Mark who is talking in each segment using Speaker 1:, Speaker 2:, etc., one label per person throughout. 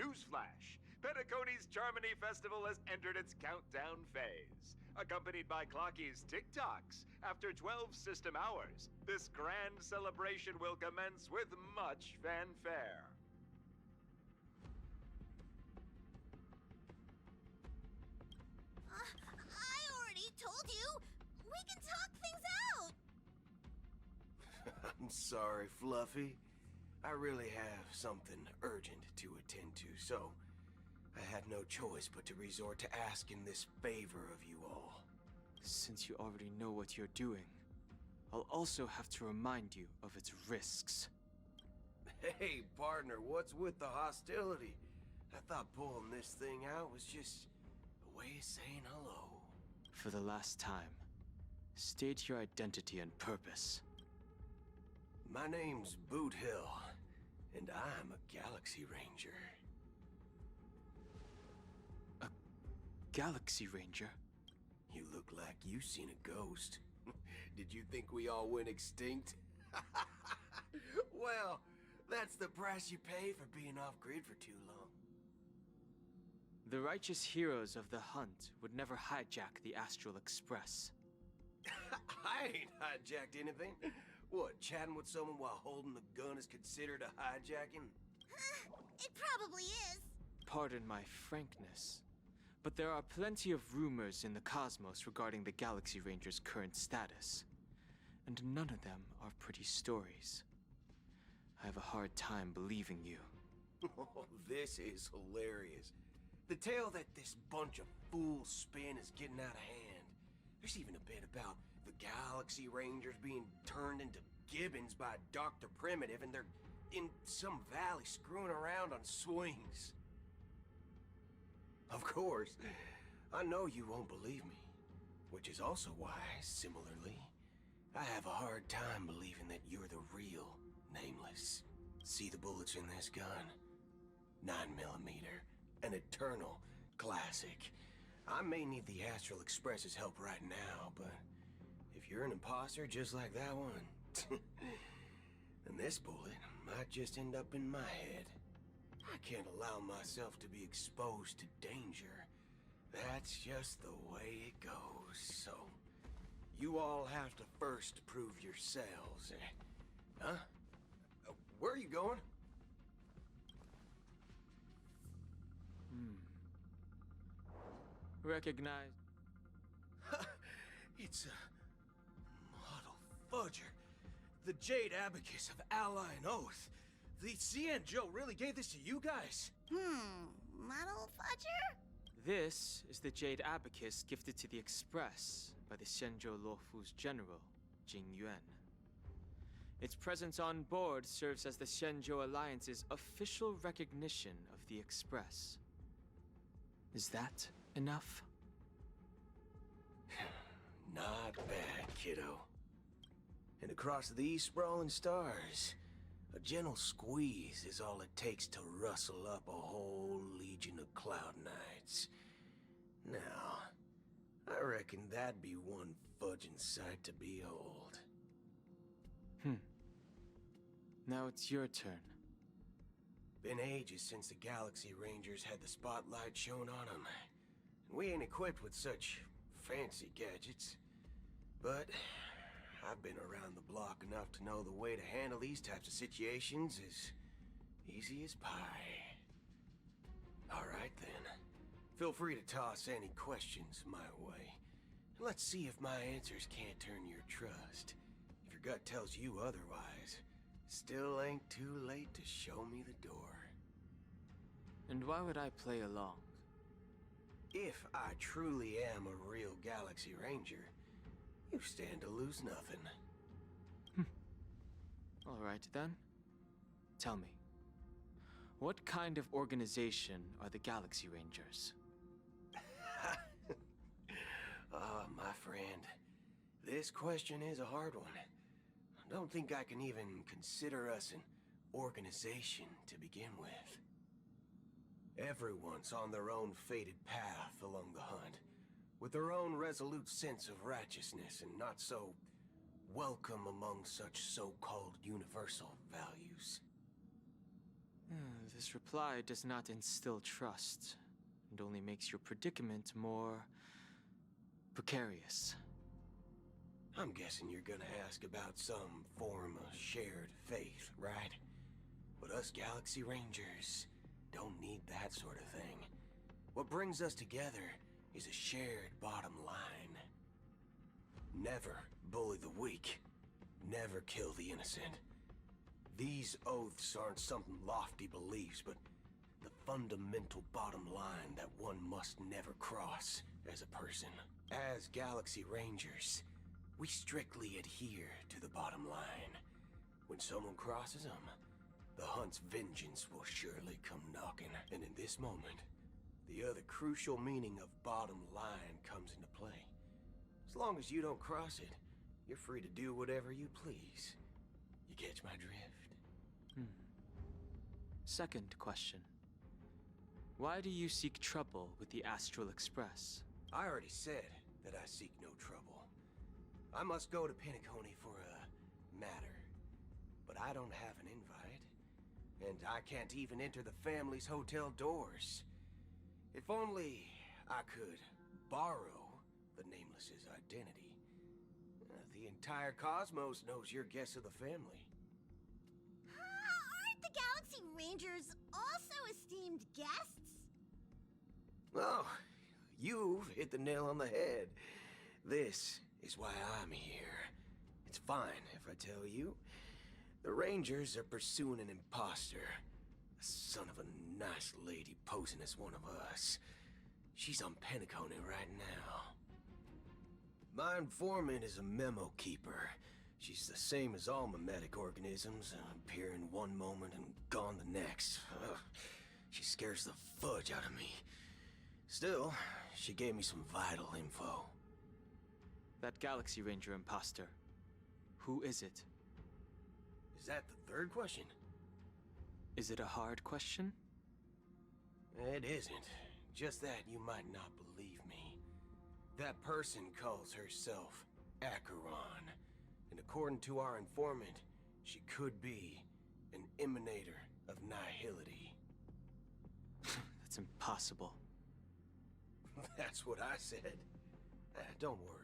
Speaker 1: Newsflash! Penacony's Charmony Festival has entered its countdown phase. Accompanied by Clocky's TikToks, after 12 system hours, this grand celebration will commence with much fanfare.
Speaker 2: I already told you! We can talk things out!
Speaker 3: I'm sorry, Fluffy. I really have something urgent to attend to, so I had no choice but to resort to asking this favor of you all.
Speaker 4: Since you already know what you're doing, I'll also have to remind you of its risks.
Speaker 3: Hey, partner, what's with the hostility? I thought pulling this thing out was just a way of saying hello.
Speaker 4: For the last time, state your identity and purpose.
Speaker 3: My name's Boot Hill, and I'm a Galaxy Ranger.
Speaker 4: A Galaxy Ranger?
Speaker 3: You look like you seen a ghost. Did you think we all went extinct? Well, that's the price you pay for being off-grid for too long.
Speaker 4: The righteous heroes of the hunt would never hijack the Astral Express.
Speaker 3: I ain't hijacked anything. What, chatting with someone while holding the gun is considered a hijacking?
Speaker 2: It probably is.
Speaker 4: Pardon my frankness, but there are plenty of rumors in the cosmos regarding the Galaxy Ranger's current status, and none of them are pretty stories. I have a hard time believing you.
Speaker 3: Oh, this is hilarious. The tale that this bunch of fools spin is getting out of hand. There's even a bit about the Galaxy Rangers being turned into gibbons by Dr. Primitive, and they're in some valley screwing around on swings. Of course, I know you won't believe me, which is also why, similarly, I have a hard time believing that you're the real Nameless. See the bullets in this gun? 9mm, an eternal classic. I may need the Astral Express's help right now, but if you're an imposter just like that one, then this bullet might just end up in my head. I can't allow myself to be exposed to danger. That's just the way it goes, so you all have to first prove yourselves, eh? Huh? Where are you going?
Speaker 4: Recognize.
Speaker 3: It's a model fudger. The Jade Abacus of Ally and Oath. The CN Joe really gave this to you guys?
Speaker 2: Model fudger?
Speaker 4: This is the Jade Abacus gifted to the Express by the Shenzhou Luofu's general, Jing Yuan. Its presence on board serves as the Shenzhou Alliance's official recognition of the Express. Is that enough?
Speaker 3: Not bad, kiddo. And across these sprawling stars, a gentle squeeze is all it takes to rustle up a whole legion of Cloud Knights. Now, I reckon that'd be one fudging sight to behold.
Speaker 4: Now it's your turn.
Speaker 3: Been ages since the Galaxy Rangers had the spotlight shone on them. And we ain't equipped with such fancy gadgets. But I've been around the block enough to know the way to handle these types of situations is easy as pie. Alright then. Feel free to toss any questions my way. Let's see if my answers can't turn your trust. If your gut tells you otherwise, still ain't too late to show me the door.
Speaker 4: And why would I play along?
Speaker 3: If I truly am a real Galaxy Ranger, you stand to lose nothing.
Speaker 4: Alright then. Tell me, what kind of organization are the Galaxy Rangers?
Speaker 3: Oh, my friend. This question is a hard one. I don't think I can even consider us an organization to begin with. Everyone's on their own fated path along the hunt, with their own resolute sense of righteousness and not so welcome among such so-called universal values.
Speaker 4: This reply does not instill trust. It only makes your predicament more precarious.
Speaker 3: I'm guessing you're gonna ask about some form of shared faith, right? But us Galaxy Rangers don't need that sort of thing. What brings us together is a shared bottom line. Never bully the weak. Never kill the innocent. These oaths aren't some lofty beliefs, but the fundamental bottom line that one must never cross as a person. As Galaxy Rangers, we strictly adhere to the bottom line. When someone crosses them, the hunt's vengeance will surely come knocking. And in this moment, the other crucial meaning of bottom line comes into play. As long as you don't cross it, you're free to do whatever you please. You catch my drift?
Speaker 4: Second question. Why do you seek trouble with the Astral Express?
Speaker 3: I already said that I seek no trouble. I must go to Penacony for a matter. But I don't have an invite. And I can't even enter the family's hotel doors. If only I could borrow the Nameless's identity. The entire cosmos knows you're guests of the family.
Speaker 2: Aren't the Galaxy Rangers also esteemed guests?
Speaker 3: Oh, you've hit the nail on the head. This is why I'm here. It's fine if I tell you. The Rangers are pursuing an imposter. A son of a nice lady posing as one of us. She's on Penacony right now. My informant is a memo keeper. She's the same as all mimetic organisms, appearing one moment and gone the next. Ugh, she scares the fudge out of me. Still, she gave me some vital info.
Speaker 4: That Galaxy Ranger imposter. Who is it?
Speaker 3: Is that the third question?
Speaker 4: Is it a hard question?
Speaker 3: It isn't. Just that you might not believe me. That person calls herself Acheron. And according to our informant, she could be an emanator of nihility.
Speaker 4: That's impossible.
Speaker 3: That's what I said. Don't worry.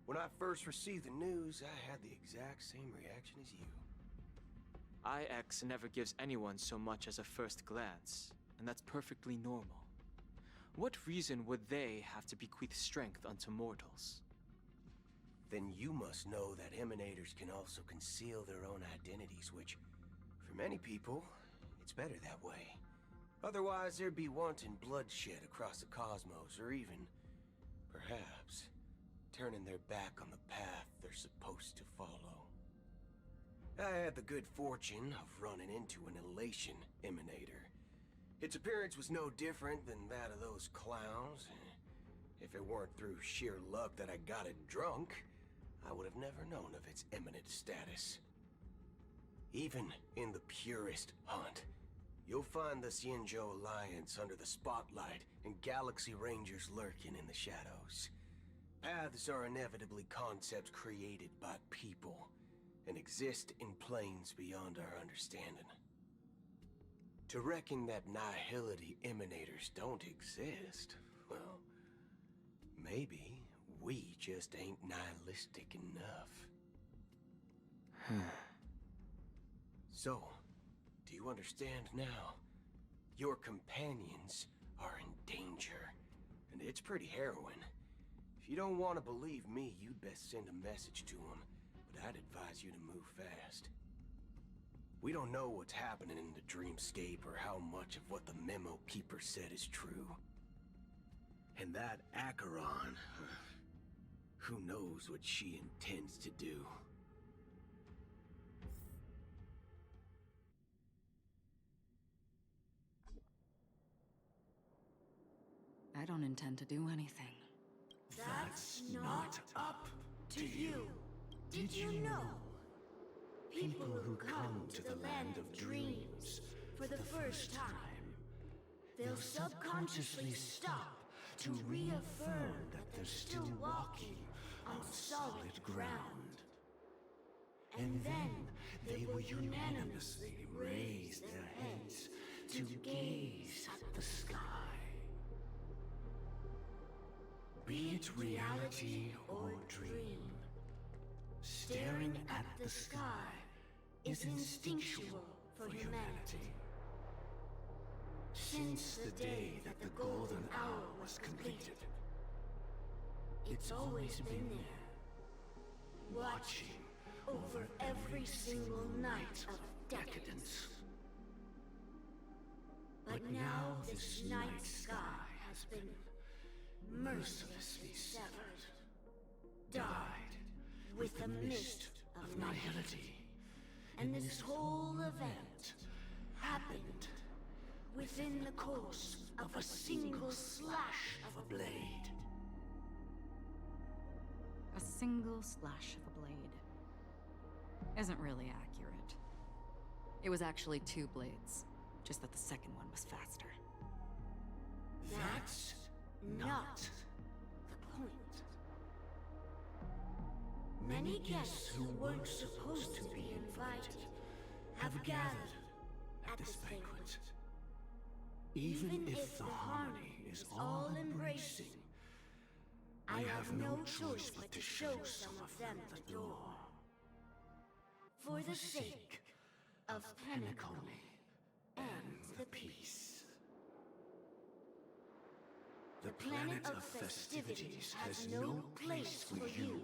Speaker 3: When I first received the news, I had the exact same reaction as you.
Speaker 4: IX never gives anyone so much as a first glance, and that's perfectly normal. What reason would they have to bequeath strength unto mortals?
Speaker 3: Then you must know that emanators can also conceal their own identities, which, for many people, it's better that way. Otherwise, there'd be wanton bloodshed across the cosmos, or even, perhaps, turning their back on the path they're supposed to follow. I had the good fortune of running into an elation emanator. Its appearance was no different than that of those clowns. If it weren't through sheer luck that I got it drunk, I would have never known of its eminent status. Even in the purest hunt, you'll find the Xianzhou Alliance under the spotlight and Galaxy Rangers lurking in the shadows. Paths are inevitably concepts created by people and exist in planes beyond our understanding. To reckon that nihility emanators don't exist, well, maybe we just ain't nihilistic enough. So, do you understand now? Your companions are in danger, and it's pretty harrowing. If you don't want to believe me, you'd best send a message to them, but I'd advise you to move fast. We don't know what's happening in the dreamscape or how much of what the memo keeper said is true. And that Acheron, who knows what she intends to do?
Speaker 5: I don't intend to do anything.
Speaker 6: That's not up to you. Did you know? People who come to the land of dreams for the first time, they'll subconsciously stop to reaffirm that they're still walking on solid ground. And then they will unanimously raise their heads to gaze at the sky. Be it reality or dream, staring at the sky is instinctual for humanity. Since the day that the golden hour was completed, it's always been there, watching over every single night of decadence. But now this night sky has been mercilessly severed, dyed with the mist of nihility, and this whole event happened within the course of a single slash of a blade.
Speaker 5: A single slash of a blade isn't really accurate. It was actually 2 blades, just that the second one was faster.
Speaker 6: That's not the point. Many guests who weren't supposed to be invited have gathered at this banquet. Even if the harmony is all embracing, I have no choice but to show some of them the door. For the sake of Penacony and the peace. The planet of festivities has no place for you,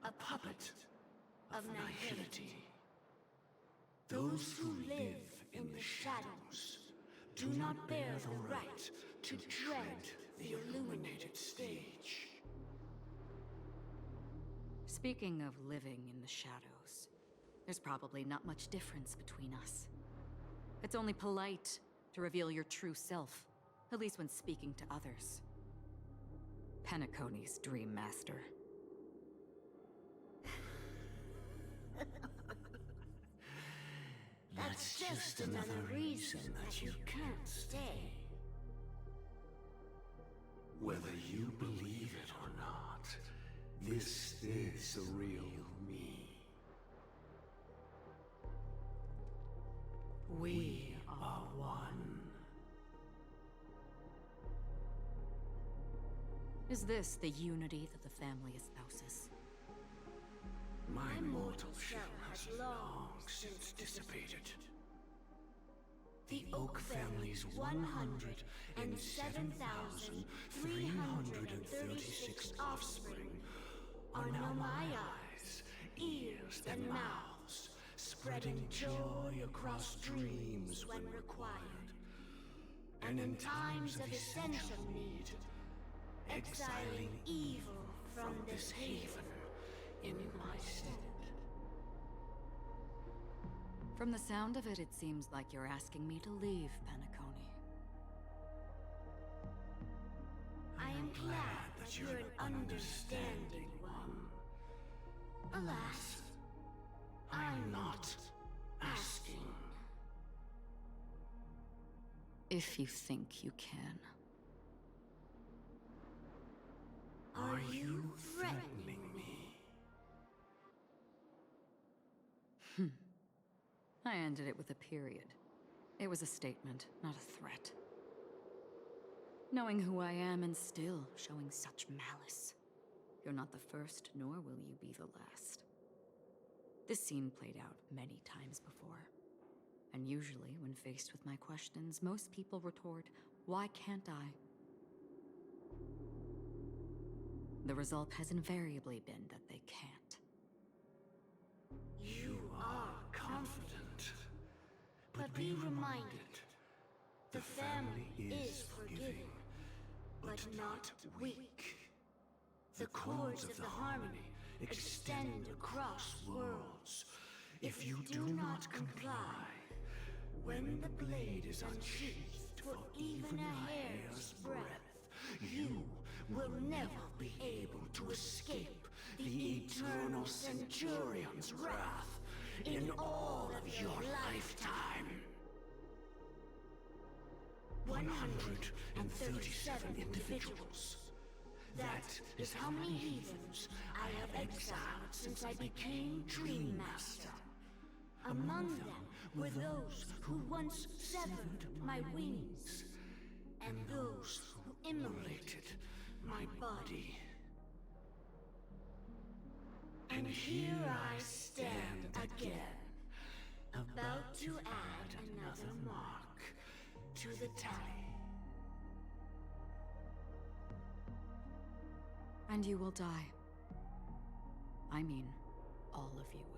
Speaker 6: a puppet of nihility. Those who live in the shadows do not bear the right to tread the illuminated stage.
Speaker 5: Speaking of living in the shadows, there's probably not much difference between us. It's only polite to reveal your true self, at least when speaking to others. Penacony's Dream Master.
Speaker 6: That's just another reason that you can't stay. Whether you believe it or not, this is the real me. We are one.
Speaker 5: Is this the unity that the family espouses?
Speaker 6: My mortal shell has long since dissipated. The Oak family's 107,336 offspring are now my eyes, ears, and mouths, spreading joy across dreams when required, and in times of essential need, exiling evil from this haven in my stead.
Speaker 5: From the sound of it, it seems like you're asking me to leave Penacony.
Speaker 6: I am glad that you're an understanding one. Alas, I'm not asking.
Speaker 5: If you think you can.
Speaker 6: Are you threatening me?
Speaker 5: I ended it with a period. It was a statement, not a threat. Knowing who I am and still showing such malice. You're not the first, nor will you be the last. This scene played out many times before. And usually, when faced with my questions, most people retort, "Why can't I?" The result has invariably been that they can't.
Speaker 6: You are confident. But be reminded, the family is forgiving, but not weak. The cords of the harmony extend across worlds. If you do not comply, when the blade is unsheathed for even a hair's breadth, you will never be able to escape the eternal Centurion's wrath in all of your lifetime. 137 individuals. That is how many heathens I have exiled since I became Dream Master. Among them were those who once severed my wings, and those who immolated my body. And here I stand again, about to add another mark to the tally.
Speaker 5: And you will die. I mean, all of you will.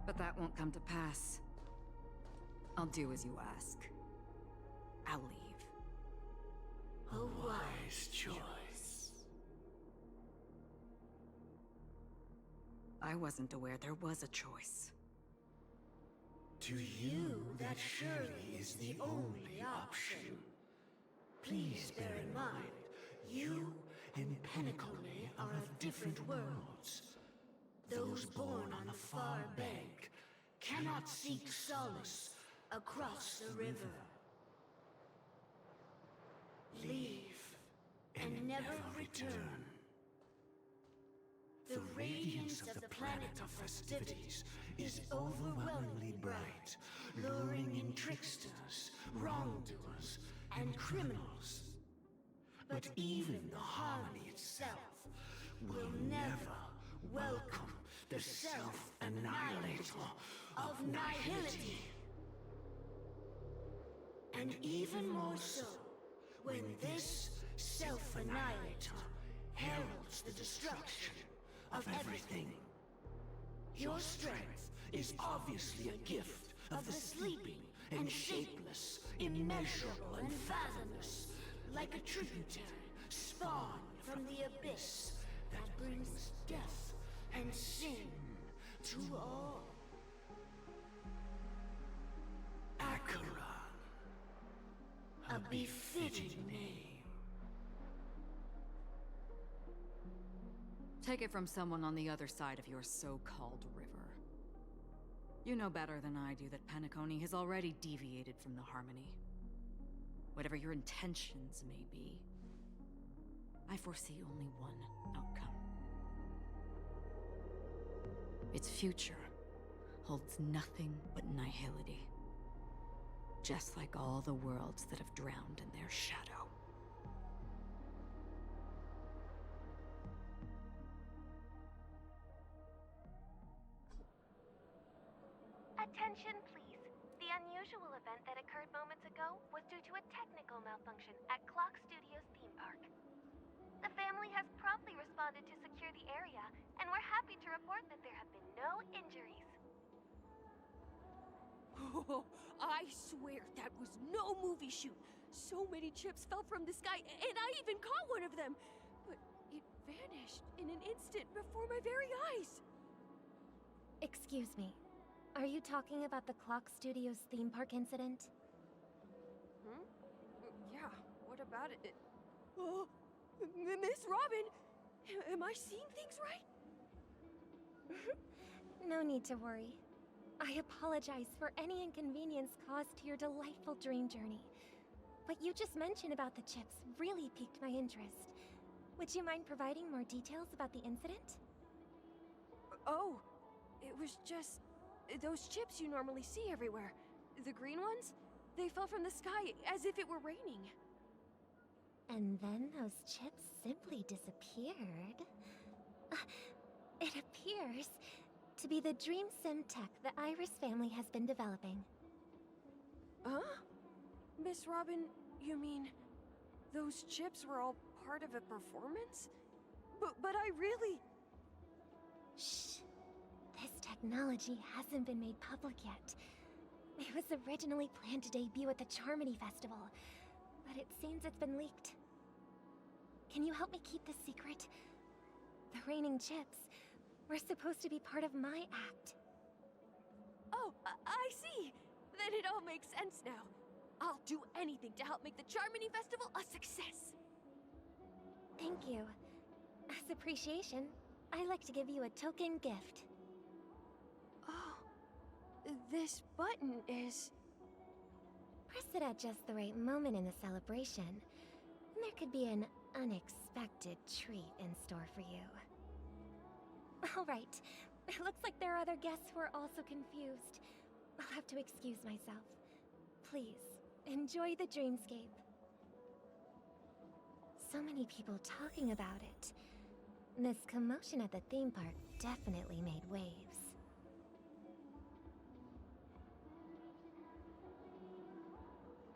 Speaker 5: But that won't come to pass. I'll do as you ask. I'll leave.
Speaker 6: A wise choice.
Speaker 5: I wasn't aware there was a choice.
Speaker 6: To you, that surely is the only option. Please bear in mind, you and Penacony are of different worlds. Those born on the far bank cannot seek solace across the river. Leave and never return. The radiance of the planet of festivities is overwhelmingly bright, luring in tricksters, wrongdoers, and criminals. But even the harmony itself will never welcome the self-annihilator of nihility. And even more so, when this self-annihilator heralds the destruction of everything. Your strength is obviously a gift of the sleeping and shapeless, immeasurable and fathomless, like a tributary spawned from the abyss that brings death and sin to all. Acheron, a befitting name.
Speaker 5: Take it from someone on the other side of your so-called river. You know better than I do that Penacony has already deviated from the harmony. Whatever your intentions may be, I foresee only one outcome. Its future holds nothing but nihility. Just like all the worlds that have drowned in their shadow.
Speaker 7: Attention, please. The unusual event that occurred moments ago was due to a technical malfunction at Clock Studios theme park. The family has promptly responded to secure the area, and we're happy to report that there have been no injuries.
Speaker 8: Oh, I swear that was no movie shoot. So many chips fell from the sky, and I even caught one of them. But it vanished in an instant before my very eyes.
Speaker 7: Excuse me. Are you talking about the Clock Studios theme park incident?
Speaker 8: Yeah, what about it? Oh, Miss Robin! Am I seeing things right?
Speaker 7: No need to worry. I apologize for any inconvenience caused to your delightful dream journey. What you just mentioned about the chips really piqued my interest. Would you mind providing more details about the incident?
Speaker 8: Oh, it was just those chips you normally see everywhere. The green ones? They fell from the sky as if it were raining.
Speaker 7: And then those chips simply disappeared. It appears to be the Dream Sim tech the Iris family has been developing.
Speaker 8: Huh? Miss Robin, you mean those chips were all part of a performance? But I really...
Speaker 7: Shh. This technology hasn't been made public yet. It was originally planned to debut at the Charmony Festival, but it seems it's been leaked. Can you help me keep this secret? The raining chips were supposed to be part of my act.
Speaker 8: Oh, I see! Then it all makes sense now. I'll do anything to help make the Charmony Festival a success!
Speaker 7: Thank you. As appreciation, I'd like to give you a token gift.
Speaker 8: Oh, this button is...
Speaker 7: Press it at just the right moment in the celebration. there could be an unexpected treat in store for you. Alright, it looks like there are other guests who are also confused. I'll have to excuse myself. Please, enjoy the dreamscape. So many people talking about it. This commotion at the theme park definitely made waves.